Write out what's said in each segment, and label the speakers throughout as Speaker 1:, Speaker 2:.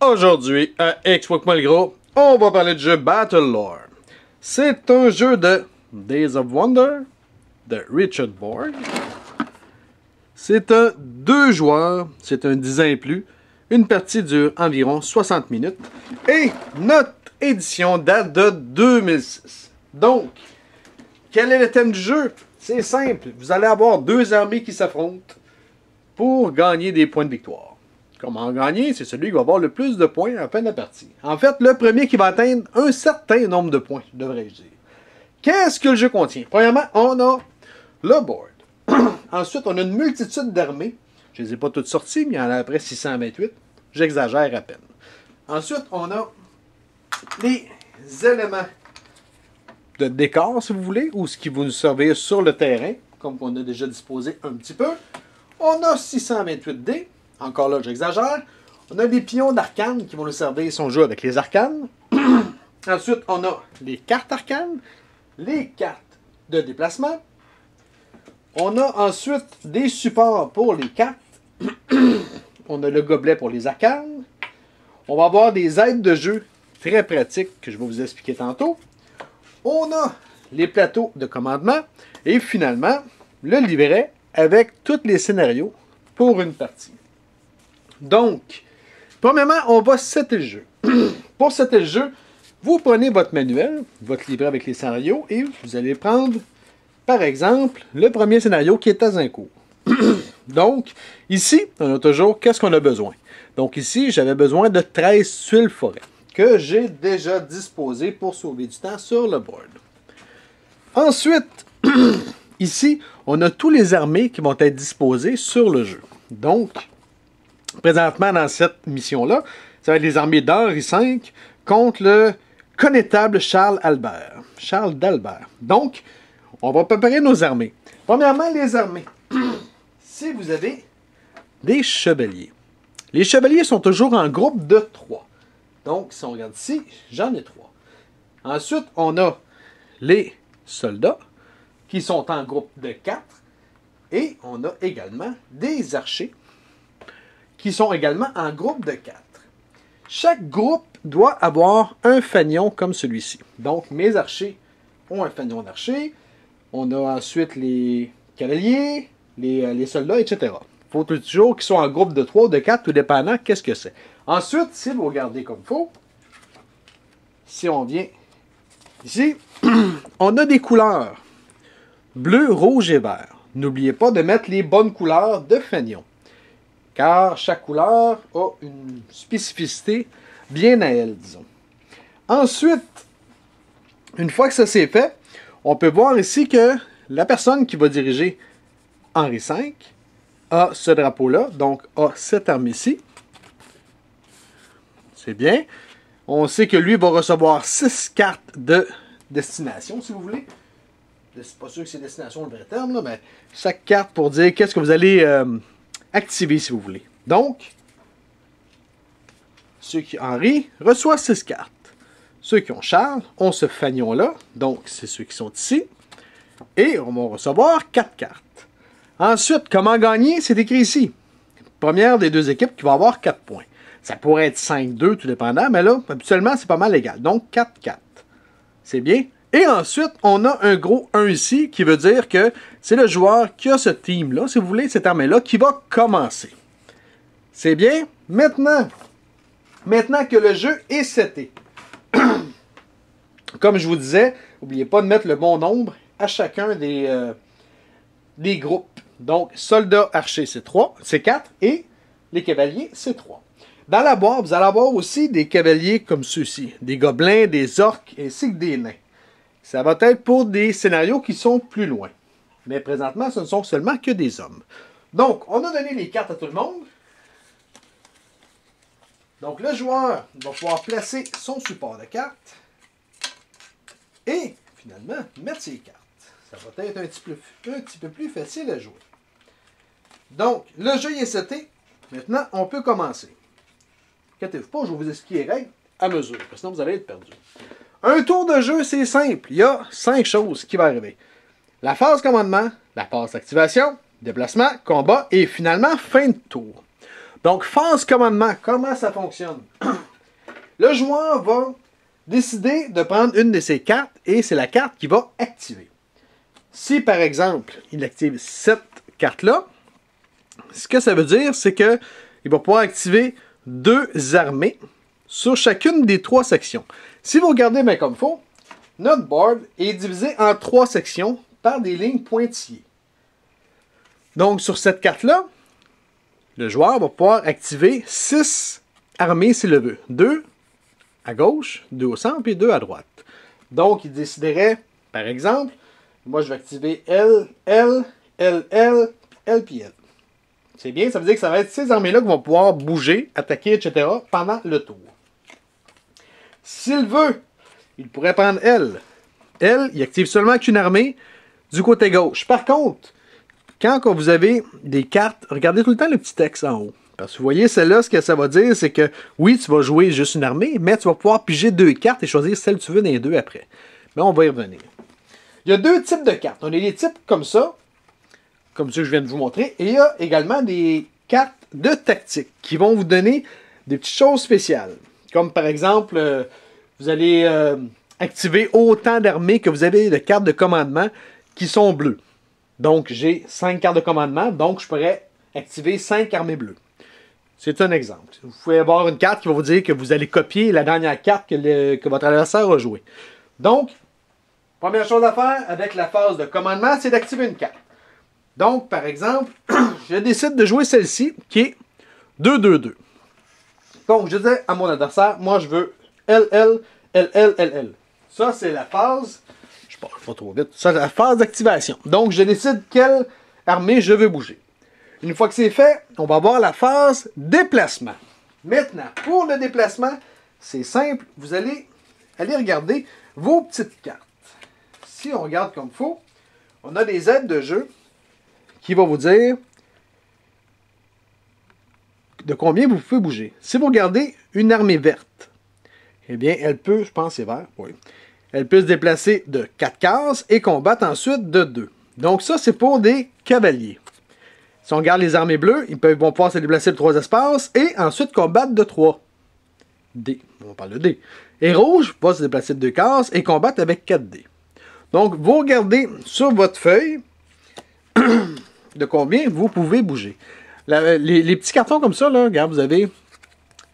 Speaker 1: Aujourd'hui, à Explique-moi le gros, on va parler du jeu Battle Lore. C'est un jeu de Days of Wonder de Richard Borg. C'est un 2 joueurs, c'est un 10 ans et plus. Une partie dure environ 60 minutes. Et notre édition date de 2006. Donc, quel est le thème du jeu? C'est simple, vous allez avoir deux armées qui s'affrontent pour gagner des points de victoire. Comment gagner? C'est celui qui va avoir le plus de points à la fin de la partie. En fait, le premier qui va atteindre un certain nombre de points, devrais-je dire. Qu'est-ce que le jeu contient? Premièrement, on a le board. Ensuite, on a une multitude d'armées. Je ne les ai pas toutes sorties, mais il y en a à peu près 628. J'exagère à peine. Ensuite, on a les éléments de décor, si vous voulez, ou ce qui va nous servir sur le terrain, comme on a déjà disposé un petit peu. On a 628 dés. Encore là, j'exagère. On a des pions d'arcane qui vont nous servir si on joue avec les arcanes. Ensuite, on a les cartes arcanes, les cartes de déplacement. On a ensuite des supports pour les cartes. On a le gobelet pour les arcanes. On va avoir des aides de jeu très pratiques que je vais vous expliquer tantôt. On a les plateaux de commandement. Et finalement, le livret avec tous les scénarios pour une partie. Donc, premièrement, on va setter le jeu. Pour setter le jeu, vous prenez votre manuel, votre livret avec les scénarios, et vous allez prendre, par exemple, le premier scénario qui est à Zincourt. Donc, ici, on a toujours qu'est-ce qu'on a besoin. Donc ici, j'avais besoin de 13 tuiles forêt, que j'ai déjà disposées pour sauver du temps sur le board. Ensuite, ici, on a tous les armées qui vont être disposées sur le jeu. Donc, présentement, dans cette mission-là, ça va être les armées d'Henri V contre le connétable Charles d'Albert. Donc, on va préparer nos armées. Premièrement, les armées. Si vous avez des chevaliers. Les chevaliers sont toujours en groupe de 3. Donc, si on regarde ici, j'en ai 3. Ensuite, on a les soldats qui sont en groupe de 4. Et on a également des archers qui sont également en groupe de 4. Chaque groupe doit avoir un fanion comme celui-ci. Donc, mes archers ont un fanion d'archer. On a ensuite les cavaliers, les soldats, etc. Il faut toujours qu'ils soient en groupe de 3 ou de 4, tout dépendant qu'est-ce que c'est. Ensuite, si vous regardez comme il faut, si on vient ici, on a des couleurs. Bleu, rouge et vert. N'oubliez pas de mettre les bonnes couleurs de fanion. Car chaque couleur a une spécificité bien à elle, disons. Ensuite, une fois que ça c'est fait, on peut voir ici que la personne qui va diriger Henri V a ce drapeau-là, donc a cette arme-ci. C'est bien. On sait que lui va recevoir 6 cartes de destination, si vous voulez. C'est pas sûr que c'est destination le vrai terme, là, mais chaque carte pour dire qu'est-ce que vous allez activer, si vous voulez. Donc, ceux qui Henri reçoit 6 cartes. Ceux qui ont Charles ont ce fanion-là, donc c'est ceux qui sont ici. Et on va recevoir 4 cartes. Ensuite, comment gagner? C'est écrit ici. Première des deux équipes qui va avoir 4 points. Ça pourrait être 5-2, tout dépendant, mais là, habituellement, c'est pas mal égal. Donc, 4-4. C'est bien. Et ensuite, on a un gros 1 ici, qui veut dire que c'est le joueur qui a ce team-là, si vous voulez, cette armée-là, qui va commencer. C'est bien. Maintenant que le jeu est seté, comme je vous disais, n'oubliez pas de mettre le bon nombre à chacun des groupes. Donc, soldats, archers, c'est 3, c'est 4, et les cavaliers, c'est 3. Dans la boîte, vous allez avoir aussi des cavaliers comme ceux-ci, des gobelins, des orques, ainsi que des nains. Ça va être pour des scénarios qui sont plus loin. Mais présentement, ce ne sont seulement que des hommes. Donc, on a donné les cartes à tout le monde. Donc, le joueur va pouvoir placer son support de cartes. Et, finalement, mettre ses cartes. Ça va être un petit peu plus facile à jouer. Donc, le jeu est seté. Maintenant, on peut commencer. Inquiétez-vous pas, je vais vous expliquer les règles à mesure, parce que sinon vous allez être perdu. Un tour de jeu, c'est simple. Il y a 5 choses qui vont arriver. La phase commandement, la phase d'activation, déplacement, combat et finalement fin de tour. Donc, phase commandement, comment ça fonctionne? Le joueur va décider de prendre une de ces cartes et c'est la carte qui va activer. Si, par exemple, il active cette carte-là, ce que ça veut dire, c'est qu'il va pouvoir activer 2 armées sur chacune des 3 sections. Si vous regardez bien comme il faut, notre board est divisé en 3 sections par des lignes pointillées. Donc, sur cette carte-là, le joueur va pouvoir activer 6 armées s'il le veut. 2 à gauche, 2 au centre et 2 à droite. Donc, il déciderait, par exemple, moi je vais activer L, L, L, L, L puis L. C'est bien, ça veut dire que ça va être ces armées-là qui vont pouvoir bouger, attaquer, etc. pendant le tour. S'il veut, il pourrait prendre L. L, il active seulement qu'une armée du côté gauche. Par contre, quand vous avez des cartes, regardez tout le temps le petit texte en haut. Parce que vous voyez, celle-là, ce que ça va dire, c'est que oui, tu vas jouer juste une armée, mais tu vas pouvoir piger 2 cartes et choisir celle que tu veux dans les 2 après. Mais on va y revenir. Il y a 2 types de cartes. On a des types comme ça, comme ceux que je viens de vous montrer, et il y a également des cartes de tactique qui vont vous donner des petites choses spéciales. Comme par exemple, vous allez activer autant d'armées que vous avez de cartes de commandement qui sont bleues. Donc, j'ai 5 cartes de commandement, donc je pourrais activer 5 armées bleues. C'est un exemple. Vous pouvez avoir une carte qui va vous dire que vous allez copier la dernière carte que votre adversaire a jouée. Donc, première chose à faire avec la phase de commandement, c'est d'activer une carte. Donc, par exemple, je décide de jouer celle-ci, qui est 2-2-2. Donc, je dis à mon adversaire, moi je veux LL, LL, LL. Ça, c'est la phase, je ne parle pas trop vite, ça, c'est la phase d'activation. Donc, je décide quelle armée je veux bouger. Une fois que c'est fait, on va avoir la phase déplacement. Maintenant, pour le déplacement, c'est simple, vous allez aller regarder vos petites cartes. Si on regarde comme il faut, on a des aides de jeu qui vont vous dire de combien vous pouvez bouger. Si vous regardez une armée verte, eh bien, elle peut, je pense c'est vert, oui, elle peut se déplacer de 4 cases et combattre ensuite de 2. Donc ça, c'est pour des cavaliers. Si on regarde les armées bleues, vont pouvoir se déplacer de 3 espaces et ensuite combattre de 3. D. On parle de D. Et rouge va se déplacer de 2 cases et combattre avec 4 dés. Donc, vous regardez sur votre feuille de combien vous pouvez bouger. Les petits cartons comme ça, là, regarde, vous avez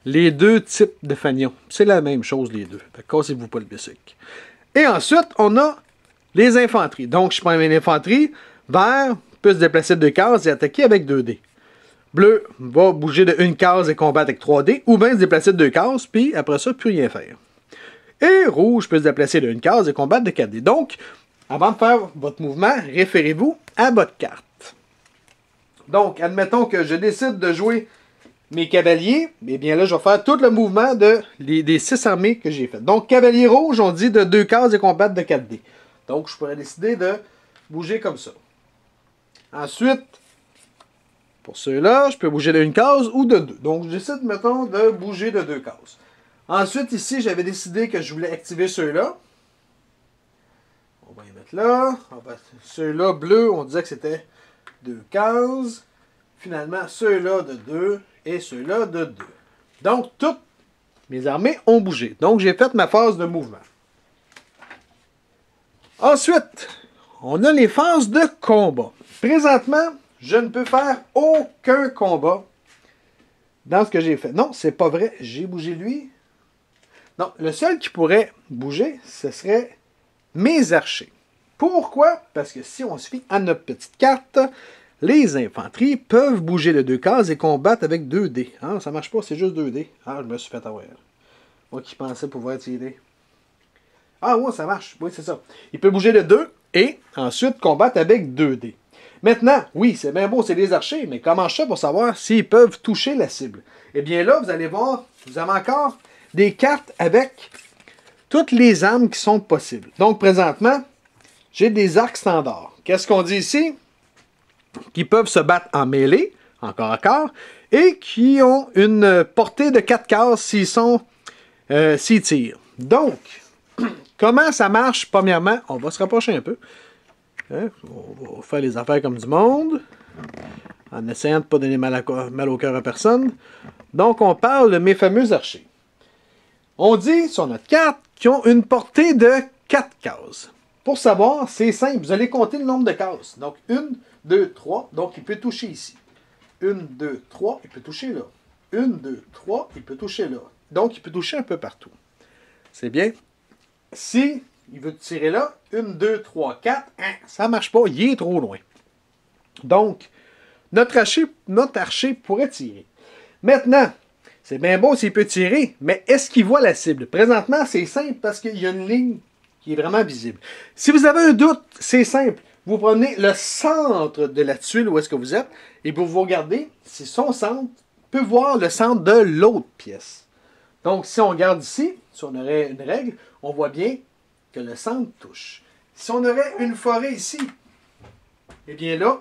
Speaker 1: les 2 types de fanions. C'est la même chose, les deux. Cassez-vous pas le bicycle. Et ensuite, on a les infanteries. Donc, je prends une infanterie. Vert peut se déplacer de 2 cases et attaquer avec 2 dés. Bleu va bouger de 1 case et combattre avec 3 dés. Ou bien se déplacer de 2 cases, puis après ça, plus rien faire. Et rouge peut se déplacer de 1 case et combattre de 4 dés. Donc, avant de faire votre mouvement, référez-vous à votre carte. Donc, admettons que je décide de jouer mes cavaliers. Eh bien là, je vais faire tout le mouvement des 6 armées que j'ai faites. Donc, cavalier rouge, on dit de 2 cases et combattre de 4 dés. Donc, je pourrais décider de bouger comme ça. Ensuite, pour ceux-là, je peux bouger de 1 case ou de 2. Donc, je décide, mettons, de bouger de 2 cases. Ensuite, ici, j'avais décidé que je voulais activer ceux-là. On va les mettre là. Ceux-là, bleus, on disait que c'était 2 cases. Finalement, ceux-là de 2 et ceux-là de 2. Donc, toutes mes armées ont bougé. Donc, j'ai fait ma phase de mouvement. Ensuite, on a les phases de combat. Présentement, je ne peux faire aucun combat dans ce que j'ai fait. Non, c'est pas vrai. J'ai bougé lui. Non, le seul qui pourrait bouger, ce serait mes archers. Pourquoi? Parce que si on se fie à notre petite carte, les infanteries peuvent bouger de 2 cases et combattre avec 2 dés. Ah, ça marche pas, c'est juste 2 dés. Ah, je me suis fait avoir. Moi qui pensais pouvoir tirer. Ah oui, ça marche. Oui, c'est ça. Il peut bouger de 2 et ensuite combattre avec 2 dés. Maintenant, oui, c'est bien beau, c'est des archers, mais comment je fais pour savoir s'ils peuvent toucher la cible? Eh bien là, vous allez voir, vous avez encore des cartes avec toutes les armes qui sont possibles. Donc, présentement, j'ai des arcs standards. Qu'est-ce qu'on dit ici? Qui peuvent se battre en mêlée, encore à corps, et qui ont une portée de 4 cases s'ils tirent. Donc, comment ça marche? Premièrement, on va se rapprocher un peu. Hein? On va faire les affaires comme du monde, en essayant de ne pas donner mal au cœur à personne. Donc, on parle de mes fameux archers. On dit sur notre carte qu'ils ont une portée de 4 cases. Pour savoir, c'est simple, vous allez compter le nombre de cases. Donc, 1, 2, 3, donc il peut toucher ici. 1, 2, 3, il peut toucher là. 1, 2, 3, il peut toucher là. Donc, il peut toucher un peu partout. C'est bien. Si il veut tirer là, 1, 2, 3, 4, ça ne marche pas, il est trop loin. Donc, notre archer pourrait tirer. Maintenant, c'est bien beau s'il peut tirer, mais est-ce qu'il voit la cible? Présentement, c'est simple parce qu'il y a une ligne qui est vraiment visible. Si vous avez un doute, c'est simple. Vous prenez le centre de la tuile où est-ce que vous êtes et vous regardez si son centre peut voir le centre de l'autre pièce. Donc, si on regarde ici, si on aurait une règle, on voit bien que le centre touche. Si on aurait une forêt ici, eh bien là,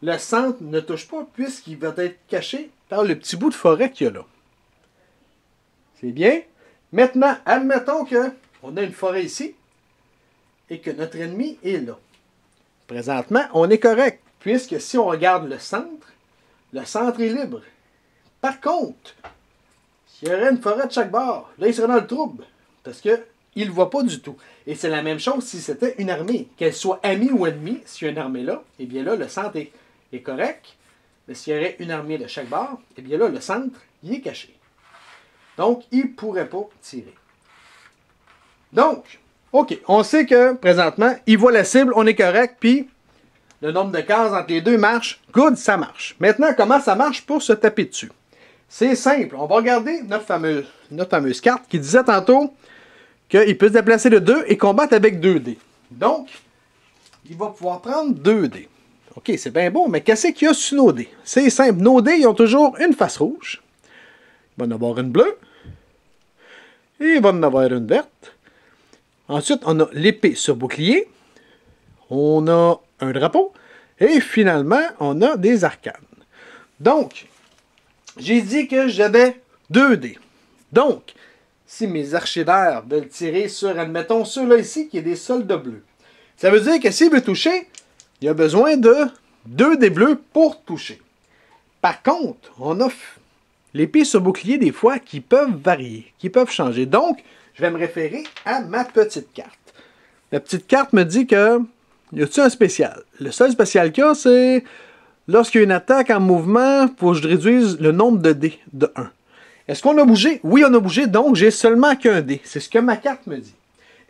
Speaker 1: le centre ne touche pas puisqu'il va être caché par le petit bout de forêt qu'il y a là. C'est bien. Maintenant, admettons qu'on a une forêt ici et que notre ennemi est là. Présentement, on est correct puisque si on regarde le centre est libre. Par contre, s'il y aurait une forêt de chaque bord, là, il serait dans le trouble parce qu'il ne le voit pas du tout. Et c'est la même chose si c'était une armée. Qu'elle soit amie ou ennemie, s'il y a une armée là, eh bien là, le centre est correct. Mais s'il y aurait une armée de chaque bord, eh bien là, le centre, il est caché. Donc, il ne pourrait pas tirer. Donc, OK, on sait que présentement, il voit la cible, on est correct, puis le nombre de cases entre les deux marche. Good, ça marche. Maintenant, comment ça marche pour se taper dessus? C'est simple. On va regarder notre fameuse carte qui disait tantôt qu'il peut se déplacer de 2 et combattre avec 2 dés. Donc, il va pouvoir prendre 2 dés. OK, c'est bien beau, mais qu'est-ce qu'il y a sur nos dés? C'est simple. Nos dés, ils ont toujours une face rouge. Il va en avoir une bleue. Et il va en avoir une verte. Ensuite, on a l'épée sur bouclier. On a un drapeau. Et finalement, on a des arcanes. Donc, j'ai dit que j'avais 2 dés. Donc, si mes archivères veulent tirer sur, admettons, ceux-là ici, qui est des soldes bleus, ça veut dire que s'il veut toucher, il y a besoin de 2 dés bleus pour toucher. Par contre, on a l'épée sur bouclier des fois qui peuvent varier, qui peuvent changer. Donc, je vais me référer à ma petite carte. La petite carte me dit que y a-t-il un spécial? Le seul spécial qu'il y a, c'est lorsqu'il y a une attaque en mouvement, il faut que je réduise le nombre de dés de 1. Est-ce qu'on a bougé? Oui, on a bougé, donc j'ai seulement qu'un dé. C'est ce que ma carte me dit.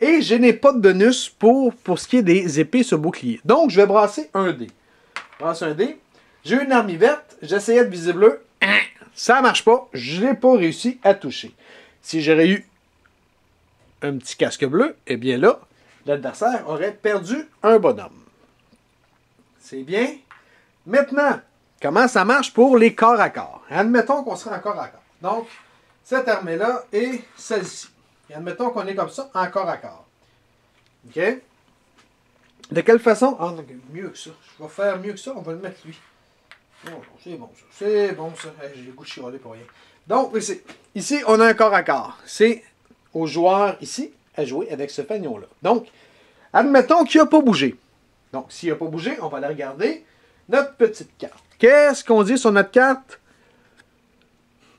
Speaker 1: Et je n'ai pas de bonus pour ce qui est des épées sur bouclier. Donc, je vais brasser un dé. Je brasse un dé. J'ai une armée verte. J'essayais de viser bleu. Ça ne marche pas. Je n'ai pas réussi à toucher. Si j'aurais eu un petit casque bleu, eh bien là, l'adversaire aurait perdu un bonhomme. C'est bien. Maintenant, comment ça marche pour les corps à corps? Admettons qu'on serait en corps à corps. Donc, cette armée-là et celle-ci. Et admettons qu'on est comme ça, en corps à corps. OK? De quelle façon? Ah, mieux que ça. Je vais faire mieux que ça. On va le mettre lui. Oh, c'est bon ça. C'est bon ça. J'ai le goût de chialer pour rien. Donc, ici, on a un corps à corps. C'est au joueur ici à jouer avec ce fanion-là. Donc, admettons qu'il n'a pas bougé. Donc, s'il n'a pas bougé, on va aller regarder notre petite carte. Qu'est-ce qu'on dit sur notre carte?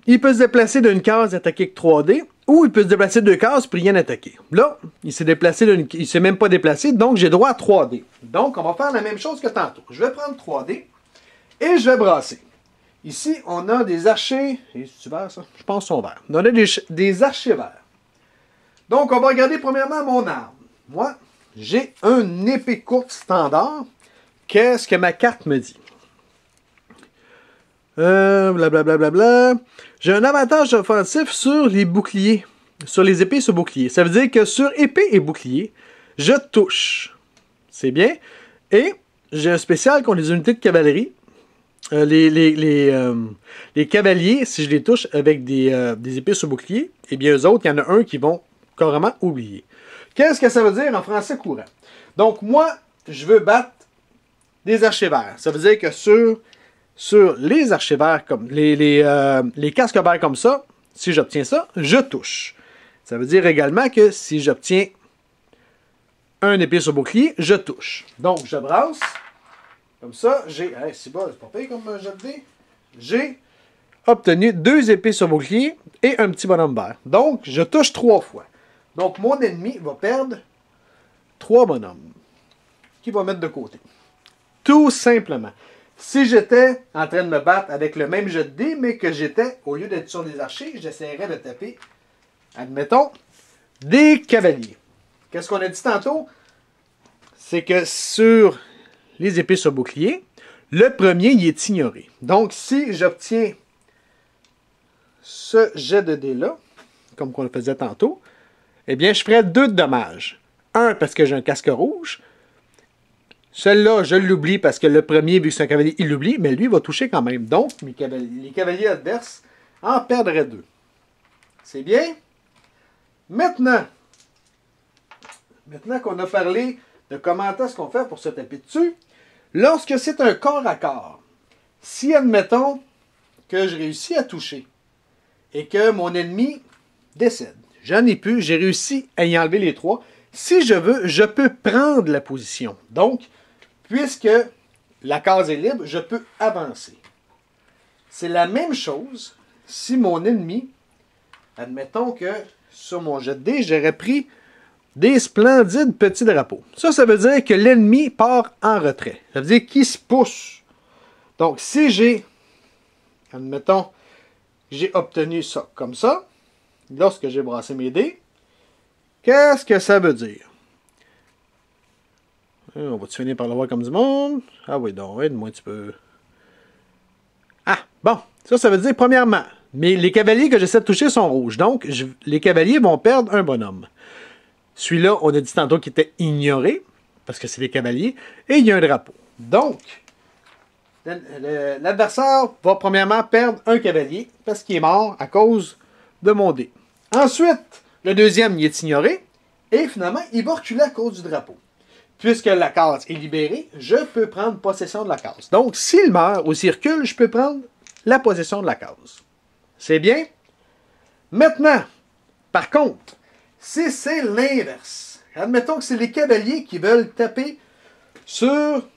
Speaker 1: Il peut se déplacer d'une case et attaquer avec 3D, ou il peut se déplacer de 2 cases et rien attaquer. Là, il s'est même pas déplacé, donc j'ai droit à 3D. Donc, on va faire la même chose que tantôt. Je vais prendre 3D et je vais brasser. Ici, on a des archers. C'est vert, ça? Je pense qu'ils sont verts. On a des archers verts. Donc, on va regarder premièrement mon arme. Moi, j'ai une épée courte standard. Qu'est-ce que ma carte me dit? Blablabla. J'ai un avantage offensif sur les boucliers. Sur les épées sur bouclier. Ça veut dire que sur épée et bouclier, je touche. C'est bien. Et j'ai un spécial contre les unités de cavalerie. Les cavaliers, si je les touche avec des épées sur bouclier, eh bien eux autres, il y en a un qui vont carrément oublier. Qu'est-ce que ça veut dire en français courant? Donc moi, je veux battre des archivères. Ça veut dire que sur les archivères, comme les casques verts comme ça, si j'obtiens ça, je touche. Ça veut dire également que si j'obtiens un épée sur bouclier, je touche. Donc, je brasse. Comme ça, j'ai... Hey, c'est bon, c'est pas pire comme jet de dés. J'ai obtenu 2 épées sur bouclier et un petit bonhomme vert. Donc, je touche 3 fois. Donc, mon ennemi va perdre 3 bonhommes qu'il va mettre de côté. Tout simplement. Si j'étais en train de me battre avec le même jet de dés, mais que j'étais, au lieu d'être sur des archers, j'essaierais de taper, admettons, des cavaliers. Qu'est-ce qu'on a dit tantôt? C'est que sur les épées sur bouclier, le premier, il est ignoré. Donc, si j'obtiens ce jet de dés-là, comme on le faisait tantôt, eh bien, je ferais 2 de dommages. Un, parce que j'ai un casque rouge. Celui-là, je l'oublie parce que le premier, vu que c'est un cavalier, il l'oublie, mais lui, il va toucher quand même. Donc, les cavaliers adverses en perdraient 2. C'est bien? Maintenant qu'on a parlé de comment est-ce qu'on fait pour se taper dessus, lorsque c'est un corps à corps, si, admettons, que je réussis à toucher et que mon ennemi décède, j'en ai plus, j'ai réussi à y enlever les 3. Si je veux, je peux prendre la position. Donc, puisque la case est libre, je peux avancer. C'est la même chose si mon ennemi, admettons que sur mon jet de dés, j'aurais pris des splendides petits drapeaux. Ça veut dire que l'ennemi part en retrait. Ça veut dire qu'il se pousse. Donc, si j'ai, admettons, j'ai obtenu ça comme ça, lorsque j'ai brassé mes dés, qu'est-ce que ça veut dire? On va-tu finir par le voir comme du monde? Ah oui, donc, aide-moi un petit peu. Ah, bon, ça veut dire, premièrement, mais les cavaliers que j'essaie de toucher sont rouges. Donc, les cavaliers vont perdre un bonhomme. Celui-là, on a dit tantôt qu'il était ignoré, parce que c'est les cavaliers, et il y a un drapeau. Donc, l'adversaire va premièrement perdre un cavalier, parce qu'il est mort à cause de mon dé. Ensuite, le deuxième, il est ignoré, et finalement, il va reculer à cause du drapeau. Puisque la case est libérée, je peux prendre possession de la case. Donc, s'il meurt ou s'il recule, je peux prendre la possession de la case. C'est bien? Maintenant, par contre, si c'est l'inverse, admettons que c'est les cavaliers qui veulent taper sur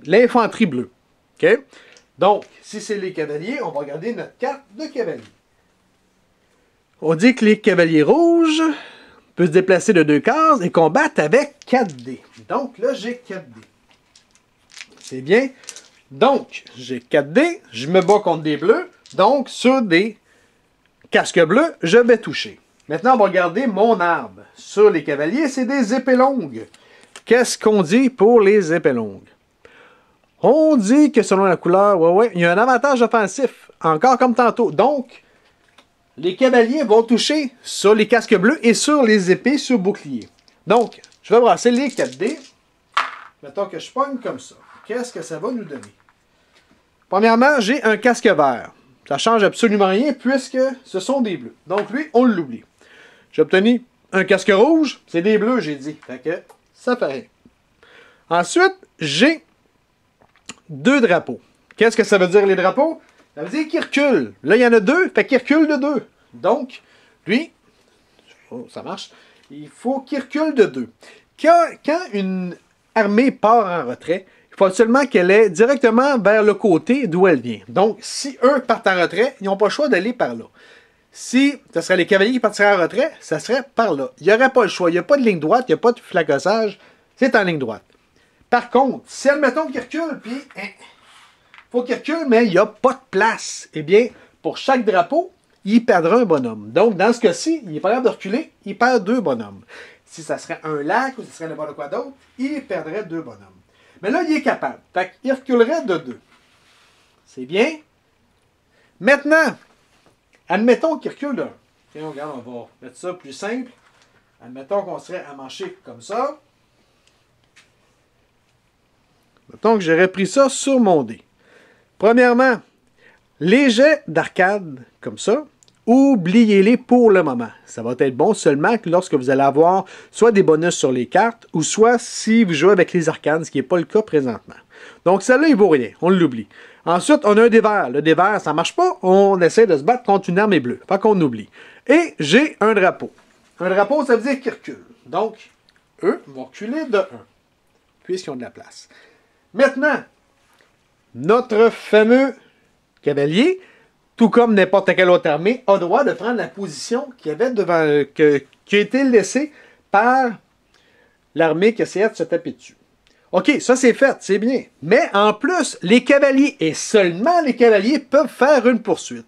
Speaker 1: l'infanterie bleue. OK? Donc, si c'est les cavaliers, on va regarder notre carte de cavalier. On dit que les cavaliers rouges peuvent se déplacer de 2 cases et combattre avec 4 dés. Donc, là, j'ai 4 dés. C'est bien. Donc, j'ai 4 dés. Je me bats contre des bleus. Donc, sur des casques bleus, je vais toucher. Maintenant, on va regarder mon arme. Sur les cavaliers, c'est des épées longues. Qu'est-ce qu'on dit pour les épées longues? On dit que selon la couleur, il y a un avantage offensif. Encore comme tantôt. Donc, les cavaliers vont toucher sur les casques bleus et sur les épées sur bouclier. Donc, je vais brasser les 4 dés. Mettons que je pogne comme ça. Qu'est-ce que ça va nous donner? Premièrement, j'ai un casque vert. Ça ne change absolument rien puisque ce sont des bleus. Donc lui, on l'oublie. J'ai obtenu un casque rouge. C'est des bleus, j'ai dit. Fait que ça fait rien. Ensuite, j'ai 2 drapeaux. Qu'est-ce que ça veut dire les drapeaux? Ça veut dire qu'il recule. Là, il y en a 2, fait qu'il recule de 2. Donc, lui, ça marche, il faut qu'il recule de 2. Quand une armée part en retrait, il faut absolument qu'elle aille directement vers le côté d'où elle vient. Donc, si eux partent en retrait, ils n'ont pas le choix d'aller par là. Si ce serait les cavaliers qui partiraient en retrait, ça serait par là. Il n'y aurait pas le choix. Il n'y a pas de ligne droite, il n'y a pas de flacossage. C'est en ligne droite. Par contre, si admettons qu'il recule, puis faut qu'il recule, mais il n'y a pas de place. Eh bien, pour chaque drapeau, il perdra un bonhomme. Donc, dans ce cas-ci, il est pas capable de reculer, il perd 2 bonhommes. Si ça serait un lac ou si ça serait n'importe quoi d'autre, il perdrait 2 bonhommes. Mais là, il est capable. Fait qu'il reculerait de 2. C'est bien. Maintenant, admettons qu'il recule de 1. Tiens, regarde, on va mettre ça plus simple. Admettons qu'on serait à mancher comme ça. Mettons que j'aurais pris ça sur mon dé. Premièrement, les jets d'arcade, comme ça, oubliez-les pour le moment. Ça va être bon seulement que lorsque vous allez avoir soit des bonus sur les cartes, ou soit si vous jouez avec les arcades, ce qui n'est pas le cas présentement. Donc, celle-là, il ne vaut rien. On l'oublie. Ensuite, on a un dé vert. Le dé vert, ça ne marche pas. On essaie de se battre contre une armée bleue. Fait qu'on oublie. Et j'ai un drapeau. Un drapeau, ça veut dire qu'il recule. Donc, eux vont reculer de 1, puisqu'ils ont de la place. Maintenant, notre fameux cavalier, tout comme n'importe quelle autre armée, a droit de prendre la position qui avait devant, qui a été laissée par l'armée qui essayait de se taper dessus. OK, ça c'est fait, c'est bien. Mais en plus, les cavaliers, et seulement les cavaliers, peuvent faire une poursuite.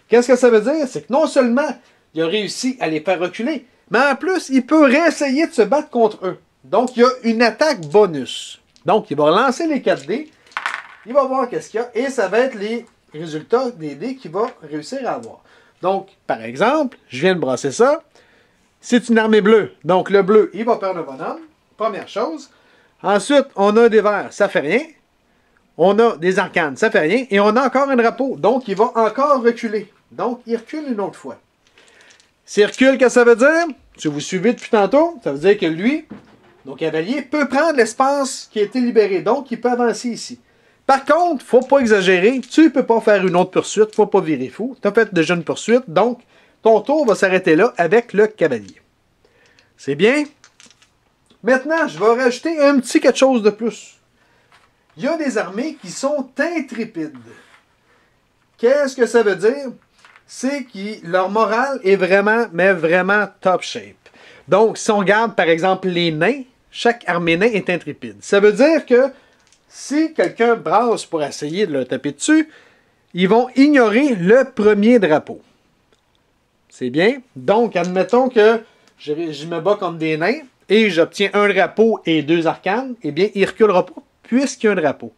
Speaker 1: Qu'est-ce que ça veut dire? C'est que non seulement il a réussi à les faire reculer, mais en plus, il peut réessayer de se battre contre eux. Donc, il y a une attaque bonus. Donc, il va relancer les 4 dés, il va voir qu'est-ce qu'il y a, et ça va être les résultats des dés qu'il va réussir à avoir. Donc, par exemple, je viens de brasser ça, c'est une armée bleue. Donc, le bleu, il va perdre un bonhomme, première chose. Ensuite, on a des verts, ça fait rien. On a des arcanes, ça fait rien. Et on a encore un drapeau, donc il va encore reculer. Donc, il recule une autre fois. S'il recule, qu'est-ce que ça veut dire? Si vous suivez depuis tantôt, ça veut dire que lui, nos cavaliers, peut prendre l'espace qui a été libéré. Donc, il peut avancer ici. Par contre, il ne faut pas exagérer. Tu ne peux pas faire une autre poursuite. Il ne faut pas virer fou. Tu as fait déjà une poursuite. Donc, ton tour va s'arrêter là avec le cavalier. C'est bien? Maintenant, je vais rajouter un petit quelque chose de plus. Il y a des armées qui sont intrépides. Qu'est-ce que ça veut dire? C'est que leur morale est vraiment, mais vraiment top shape. Donc, si on regarde par exemple les nains, chaque armée nain est intrépide. Ça veut dire que si quelqu'un brasse pour essayer de le taper dessus, ils vont ignorer le premier drapeau. C'est bien? Donc, admettons que je me bats contre des nains et j'obtiens un drapeau et 2 arcanes, eh bien, il ne reculera pas puisqu'il y a un drapeau.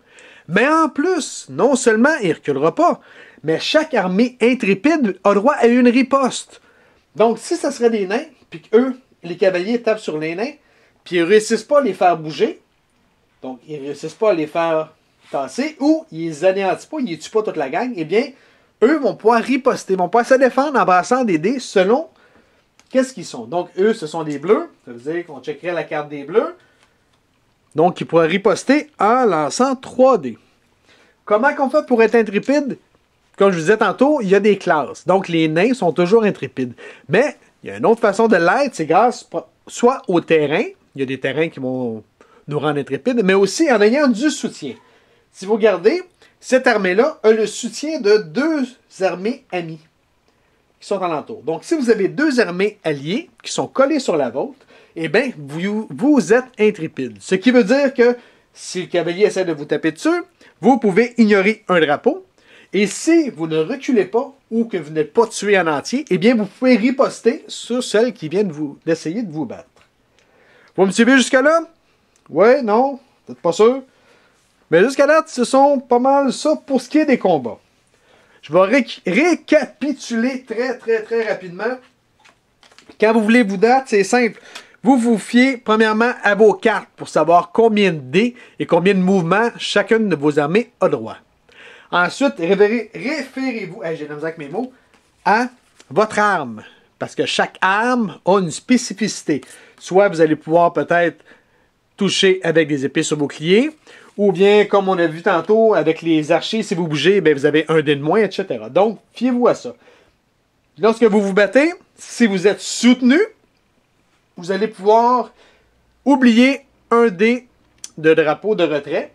Speaker 1: Mais en plus, non seulement il ne reculera pas, mais chaque armée intrépide a droit à une riposte. Donc, si ça serait des nains, puis qu'eux, les cavaliers tapent sur les nains, puis ils ne réussissent pas à les faire bouger, donc ils ne réussissent pas à les faire tasser, ou ils les anéantissent pas, ils ne tuent pas toute la gang, eh bien, eux vont pouvoir riposter, vont pouvoir se défendre en brassant des dés selon qu'est-ce qu'ils sont. Donc, eux, ce sont des bleus, ça veut dire qu'on checkerait la carte des bleus. Donc, ils pourraient riposter en lançant 3 dés. Comment qu'on fait pour être intrépide? Comme je vous disais tantôt, il y a des classes. Donc, les nains sont toujours intrépides. Mais, il y a une autre façon de l'être, c'est grâce soit au terrain, il y a des terrains qui vont nous rendre intrépides, mais aussi en ayant du soutien. Si vous regardez, cette armée-là a le soutien de 2 armées amies qui sont alentour. Donc, si vous avez 2 armées alliées qui sont collées sur la vôtre, eh bien, vous êtes intrépide. Ce qui veut dire que si le cavalier essaie de vous taper dessus, vous pouvez ignorer un drapeau. Et si vous ne reculez pas ou que vous n'êtes pas tué en entier, eh bien, vous pouvez riposter sur celle qui vient d'essayer de vous battre. Vous me suivez jusqu'à là? Ouais, non? Peut-être pas sûr? Mais jusqu'à là, ce sont pas mal ça pour ce qui est des combats. Je vais récapituler très rapidement. Quand vous voulez vous battre, c'est simple. Vous vous fiez premièrement à vos cartes pour savoir combien de dés et combien de mouvements chacune de vos armées a droit. Ensuite, référez-vous, j'ai de la misère avec mes mots, à votre arme. Parce que chaque arme a une spécificité. Soit vous allez pouvoir peut-être toucher avec des épées sur bouclier, ou bien, comme on a vu tantôt, avec les archers, si vous bougez, bien, vous avez un dé de moins, etc. Donc, fiez-vous à ça. Lorsque vous vous battez, si vous êtes soutenu, vous allez pouvoir oublier un dé de drapeau de retrait.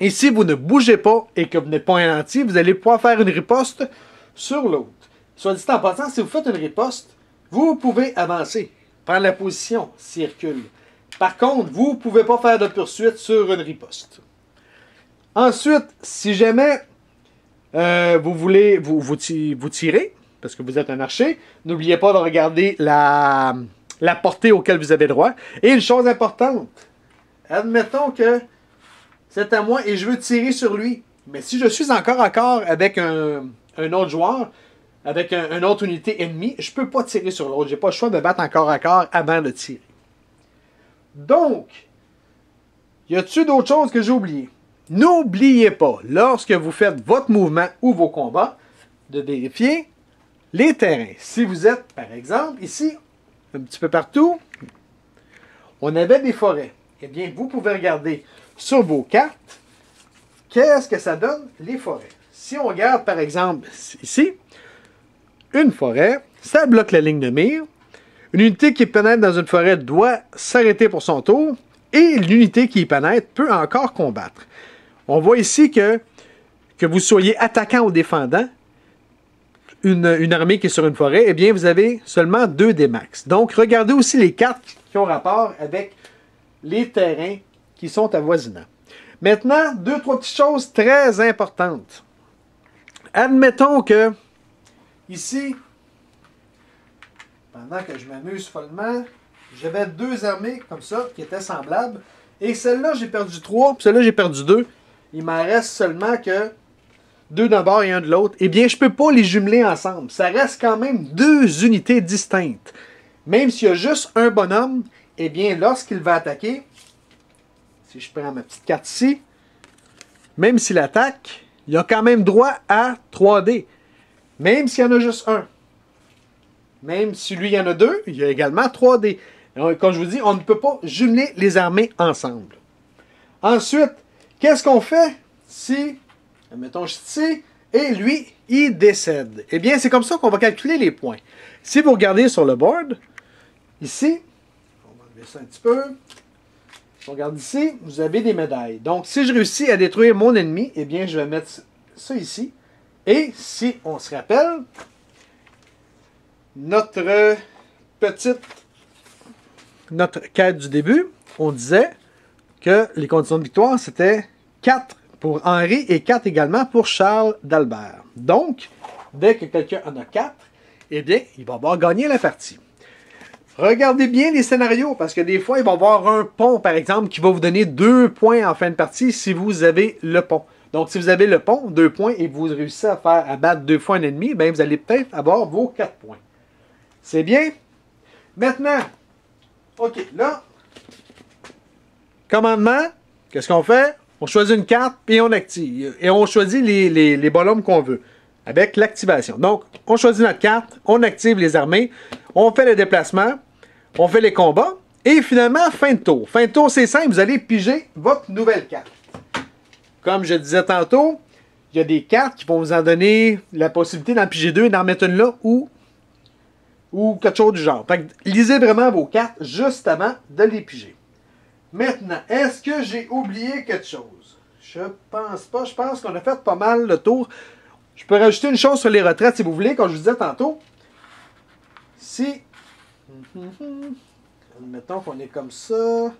Speaker 1: Et si vous ne bougez pas et que vous n'êtes pas ralenti, vous allez pouvoir faire une riposte sur l'autre. Soit dit en passant, si vous faites une riposte, vous pouvez avancer, prendre la position s'il recule. Par contre, vous ne pouvez pas faire de poursuite sur une riposte. Ensuite, si jamais vous voulez vous tirer, parce que vous êtes un archer, n'oubliez pas de regarder la portée auquel vous avez droit. Et une chose importante, admettons que c'est à moi et je veux tirer sur lui. Mais si je suis encore à corps avec un autre joueur, avec une autre unité ennemie, je ne peux pas tirer sur l'autre. Je n'ai pas le choix de me battre encore à corps avant de tirer. Donc, y a-t-il d'autres choses que j'ai oubliées? N'oubliez pas, lorsque vous faites votre mouvement ou vos combats, de vérifier les terrains. Si vous êtes, par exemple, ici, un petit peu partout, on avait des forêts. Eh bien, vous pouvez regarder sur vos cartes, qu'est-ce que ça donne, les forêts. Si on regarde, par exemple, ici, une forêt, ça bloque la ligne de mire. Une unité qui pénètre dans une forêt doit s'arrêter pour son tour, et l'unité qui y pénètre peut encore combattre. On voit ici que vous soyez attaquant ou défendant, une armée qui est sur une forêt, eh bien, vous avez seulement 2 dés max. Donc, regardez aussi les cartes qui ont rapport avec les terrains qui sont avoisinants. Maintenant, 2-3 petites choses très importantes. Admettons que, ici, pendant que je m'amuse follement, j'avais 2 armées comme ça, qui étaient semblables, et celle-là, j'ai perdu 3, puis celle-là, j'ai perdu 2. Il m'en reste seulement que 2 d'un bord et 1 de l'autre. Eh bien, je ne peux pas les jumeler ensemble. Ça reste quand même 2 unités distinctes. Même s'il y a juste un bonhomme, eh bien, lorsqu'il va attaquer, si je prends ma petite carte ici, même s'il attaque, il a quand même droit à 3 dés. Même s'il y en a juste un. Même si lui, il y en a 2, il y a également 3 dés. Comme je vous dis, on ne peut pas jumeler les armées ensemble. Ensuite, qu'est-ce qu'on fait si, admettons, je suis ici, et lui, il décède? Eh bien, c'est comme ça qu'on va calculer les points. Si vous regardez sur le board, ici, on va enlever ça un petit peu. Si on regarde ici, vous avez des médailles. Donc, si je réussis à détruire mon ennemi, eh bien, je vais mettre ça ici. Et si on se rappelle, notre quête du début, on disait que les conditions de victoire, c'était 4 pour Henri et 4 également pour Charles d'Albert. Donc, dès que quelqu'un en a 4, eh bien, il va avoir gagné la partie. Regardez bien les scénarios, parce que des fois, il va y avoir un pont, par exemple, qui va vous donner 2 points en fin de partie si vous avez le pont. Donc, si vous avez le pont, 2 points, et vous réussissez à battre 2 fois un ennemi, bien, vous allez peut-être avoir vos 4 points. C'est bien? Maintenant, OK, là, commandement, qu'est-ce qu'on fait? On choisit une carte et on active. Et on choisit les bonhommes qu'on veut avec l'activation. Donc, on choisit notre carte, on active les armées, on fait le déplacement, on fait les combats et finalement, fin de tour. Fin de tour, c'est simple, vous allez piger votre nouvelle carte. Comme je disais tantôt, il y a des cartes qui vont vous en donner la possibilité d'en piger 2 et d'en mettre une là ou quelque chose du genre. Fait que lisez vraiment vos cartes juste avant de les piger. Maintenant, est-ce que j'ai oublié quelque chose? Je pense pas. Je pense qu'on a fait pas mal le tour. Je peux rajouter une chose sur les retraites si vous voulez, comme je vous disais tantôt. Si, mettons qu'on est comme ça.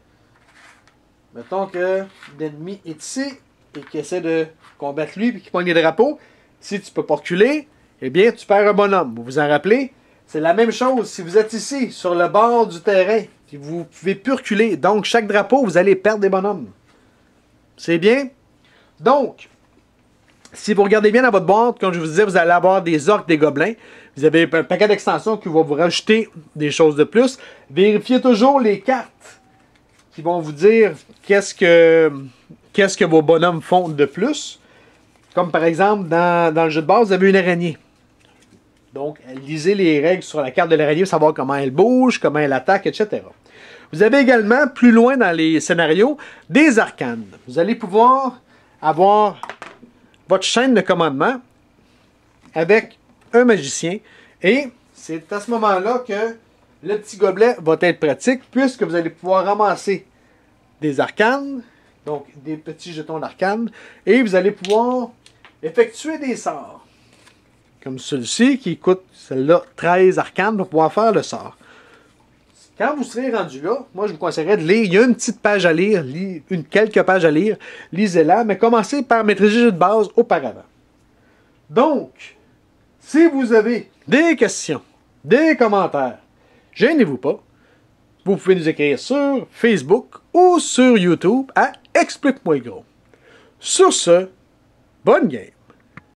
Speaker 1: Mettons que l'ennemi est ici et qu'il essaie de combattre lui et qu'il pogne les drapeaux. Si tu ne peux pas reculer, eh bien, tu perds un bonhomme. Vous vous en rappelez? C'est la même chose si vous êtes ici, sur le bord du terrain, et vous ne pouvez plus reculer. Donc, chaque drapeau, vous allez perdre des bonhommes. C'est bien? Donc, si vous regardez bien dans votre boîte, comme je vous disais, vous allez avoir des orques, des gobelins. Vous avez un paquet d'extensions qui va vous rajouter des choses de plus. Vérifiez toujours les cartes qui vont vous dire qu'est-ce que vos bonhommes font de plus. Comme par exemple, dans le jeu de base, vous avez une araignée. Donc, lisez les règles sur la carte de l'araignée pour savoir comment elle bouge, comment elle attaque, etc. Vous avez également, plus loin dans les scénarios, des arcanes. Vous allez pouvoir avoir votre chaîne de commandement avec un magicien. Et c'est à ce moment-là que le petit gobelet va être pratique, puisque vous allez pouvoir ramasser des arcanes, donc des petits jetons d'arcanes, et vous allez pouvoir effectuer des sorts. Comme celui-ci, qui coûte, celle-là, 13 arcanes pour pouvoir faire le sort. Quand vous serez rendu là, moi, je vous conseillerais de lire. Il y a une petite page à lire, quelques pages à lire. Lisez-la, mais commencez par maîtriser le jeu de base auparavant. Donc, si vous avez des questions, des commentaires, gênez-vous pas. Vous pouvez nous écrire sur Facebook ou sur YouTube à Explique-moi gros. Sur ce, bonne game!